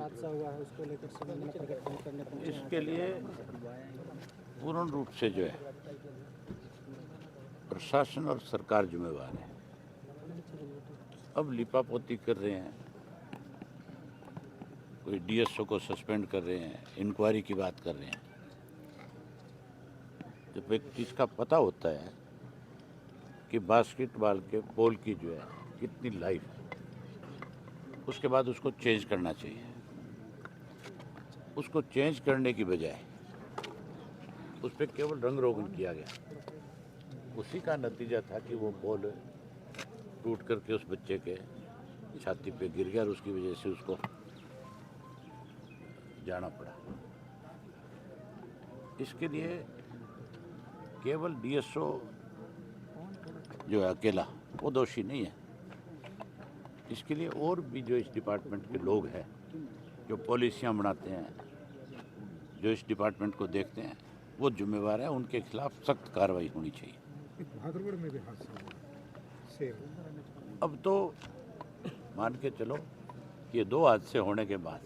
हादसा हुआ है उसको लेकर संवेदना प्रकट करने पहुंचे हैं। इसके लिए पूर्ण रूप से जो है प्रशासन और सरकार जिम्मेवार है। अब लिपापोती कर रहे हैं, कोई डीएसओ को सस्पेंड कर रहे हैं, इंक्वायरी की बात कर रहे हैं। जब एक चीज़ का पता होता है कि बास्केटबॉल के बॉल की जो है कितनी लाइफ है, उसके बाद उसको चेंज करना चाहिए। उसको चेंज करने की बजाय उस पर केवल रंग रोगन किया गया। उसी का नतीजा था कि वो बॉल टूट करके उस बच्चे के छाती पे गिर गया और उसकी वजह से उसको जाना पड़ा। इसके लिए केवल डीएसओ जो है अकेला वो दोषी नहीं है। इसके लिए और भी जो इस डिपार्टमेंट के लोग हैं, जो पॉलिसियाँ बनाते हैं, जो इस डिपार्टमेंट को देखते हैं, वो जिम्मेवार है। उनके खिलाफ सख्त कार्रवाई होनी चाहिए। भागलपुर में भी हादसा हुआ सेम। अब तो मान के चलो कि ये 2 हादसे होने के बाद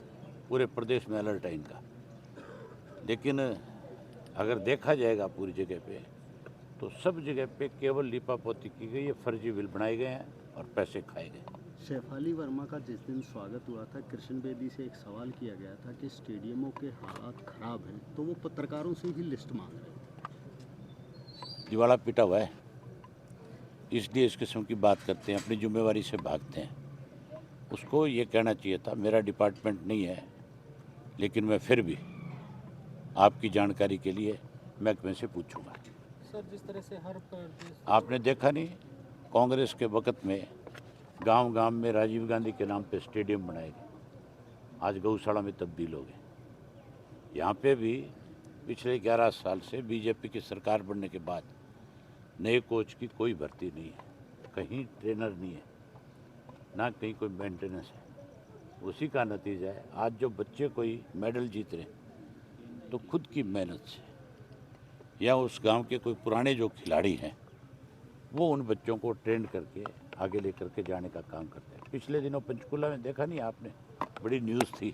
पूरे प्रदेश में अलर्ट है इनका। लेकिन अगर देखा जाएगा पूरी जगह पे, तो सब जगह पे केवल लिपापोती की गई है, फर्जी बिल बनाए गए हैं और पैसे खाए गए। शेफाली वर्मा का जिस दिन स्वागत हुआ था, कृष्ण बेदी से एक सवाल किया गया था कि स्टेडियमों के हालात खराब हैं, तो वो पत्रकारों से ही लिस्ट मांग रहे हैं। दिवाला पिटा हुआ है, इसलिए इस किस्म की बात करते हैं, अपनी जिम्मेवारी से भागते हैं। उसको ये कहना चाहिए था मेरा डिपार्टमेंट नहीं है, लेकिन मैं फिर भी आपकी जानकारी के लिए महकमे से पूछूंगा। सर, जिस तरह से हर प्रदेश आपने देखा नहीं, कांग्रेस के वक्त में गांव-गांव में राजीव गांधी के नाम पे स्टेडियम बनाए गए, आज गौशाला में तब्दील हो गए। यहाँ पे भी पिछले 11 साल से बीजेपी की सरकार बनने के बाद नए कोच की कोई भर्ती नहीं है, कहीं ट्रेनर नहीं है, ना कहीं कोई मेंटेनेंस है। उसी का नतीजा है आज जो बच्चे कोई मेडल जीत रहे तो खुद की मेहनत से, या उस गांव के कोई पुराने जो खिलाड़ी हैं वो उन बच्चों को ट्रेन करके आगे लेकर के जाने का काम करते हैं। पिछले दिनों पंचकुला में देखा नहीं आपने, बड़ी न्यूज़ थी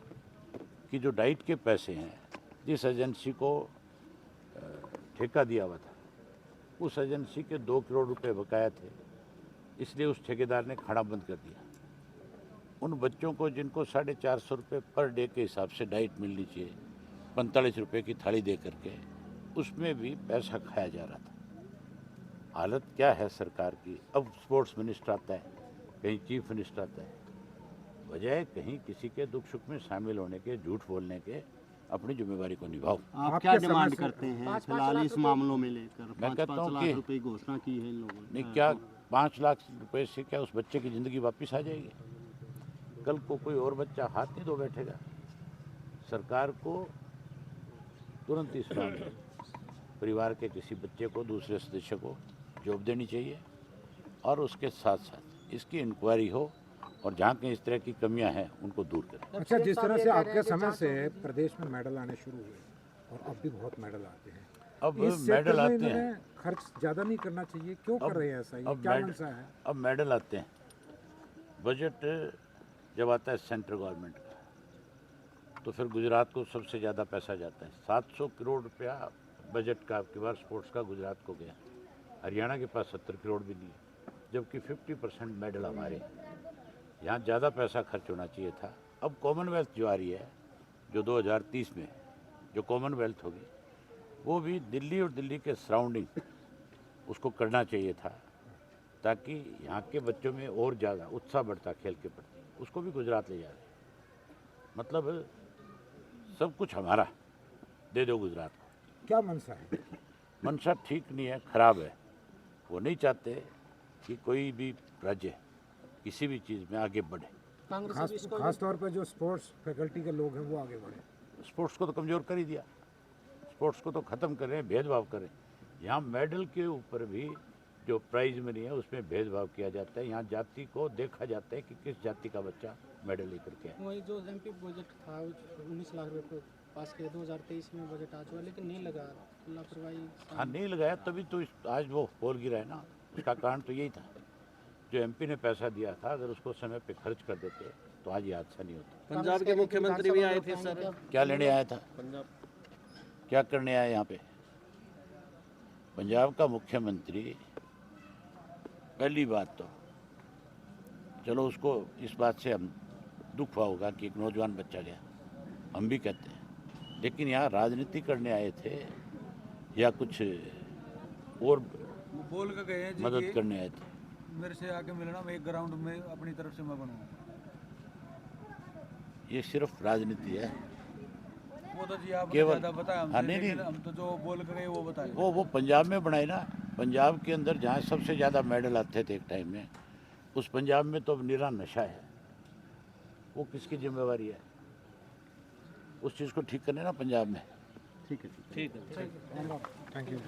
कि जो डाइट के पैसे हैं जिस एजेंसी को ठेका दिया हुआ था, उस एजेंसी के 2 करोड़ रुपए बकाया थे, इसलिए उस ठेकेदार ने खाना बंद कर दिया। उन बच्चों को जिनको 450 रुपये पर डे के हिसाब से डाइट मिलनी चाहिए, 45 रुपये की थाली दे करके उसमें भी पैसा खाया जा रहा था। हालत क्या है सरकार की। अब स्पोर्ट्स मिनिस्टर आता है, कहीं चीफ मिनिस्टर आता है, बजाय कहीं किसी के दुख सुख में शामिल होने के, झूठ बोलने के, अपनी जिम्मेवारी को निभाओ। आप क्या डिमांड करते हैं फिलहाल इस मामलों में लेकर? मैं कहता 5-5 हूँ लाख कि रुपए की घोषणा की है इन लोगों ने। नहीं, क्या 5 लाख रुपए से क्या उस बच्चे की ज़िंदगी वापस आ जाएगी? कल को कोई और बच्चा हाथ नहीं धो बैठेगा। सरकार को तुरंत इस मामले में परिवार के किसी बच्चे को, दूसरे सदस्य को जॉब देनी चाहिए और उसके साथ साथ इसकी इंक्वायरी हो और जहाँ कहीं इस तरह की कमियां हैं उनको दूर करें। अच्छा, जिस तरह से आपके समय से प्रदेश में मेडल आने शुरू हुए और अब भी बहुत मेडल आते हैं, अब इस मेडल सेक्टर में आते इन्होंने हैं, खर्च ज़्यादा नहीं करना चाहिए? क्यों कर रहे हैं ऐसा? ये क्या मंशा है? अब मेडल आते हैं। बजट जब आता है सेंट्रल गवर्नमेंट का, तो फिर गुजरात को सबसे ज़्यादा पैसा जाता है। 700 करोड़ रुपया बजट का आपकी बार स्पोर्ट्स का गुजरात को गया। हरियाणा के पास 70 करोड़ भी नहीं है, जबकि 50% मेडल हमारे। यहाँ ज़्यादा पैसा खर्च होना चाहिए था। अब कॉमनवेल्थ जो आ रही है, जो 2030 में जो कॉमनवेल्थ होगी, वो भी दिल्ली और दिल्ली के सराउंडिंग उसको करना चाहिए था, ताकि यहाँ के बच्चों में और ज़्यादा उत्साह बढ़ता खेल के प्रति। उसको भी गुजरात ले जा रहे हैं। मतलब सब कुछ हमारा, दे दो गुजरात को। क्या मंशा है? मंशा ठीक नहीं है, खराब है। वो नहीं चाहते कि कोई भी राज्य किसी भी चीज़ में आगे बढ़े। खास तौर पर जो स्पोर्ट्स फैकल्टी के लोग हैं वो आगे बढ़े। स्पोर्ट्स को तो कमज़ोर कर ही दिया, स्पोर्ट्स को तो ख़त्म करें, भेदभाव करें। यहाँ मेडल के ऊपर भी जो प्राइज मनी है उसमें भेदभाव किया जाता है। यहाँ जाति को देखा जाता है कि किस जाति का बच्चा मेडल लेकर के आए। वही जो एमपी बजट था 19 लाख रुपये पास किया 2023 में बजट आ चुका, लेकिन नहीं लगा, लापरवाही। हाँ, नहीं लगाया, तभी तो आज वो पोल गिरा है ना। उसका कारण तो यही था, जो एमपी ने पैसा दिया था, अगर उसको समय पे खर्च कर देते तो आज ये हादसा नहीं होता। पंजाब के मुख्यमंत्री भी आए थे सर। क्या लेने आया था, पंजाब क्या करने आया यहाँ पे? पंजाब का मुख्यमंत्री, पहली बात तो चलो उसको इस बात से हम दुख हुआ होगा कि एक नौजवान बच्चा गया, हम भी कहते हैं, लेकिन यहाँ राजनीति करने आए थे या कुछ और वो बोल के गए हैं जी मदद कि करने आए थे? मेरे से आके मिलना, मैं एक ग्राउंड में अपनी तरफ से मैं बनूंगा। ये सिर्फ राजनीति है। वो तो जी आपने केवल- ज्यादा बताया हाँ, हमसे, नहीं, लेकिन नहीं। हम तो जो बोल के गए वो बताए। वो पंजाब में बनाए ना, पंजाब के अंदर जहाँ सबसे ज़्यादा मेडल आते थे एक टाइम में, उस पंजाब में तो अब निरा नशा है। वो किसकी जिम्मेवारी है उस चीज़ को ठीक करने ना पंजाब में? ठीक है। ठीक है। Thank you.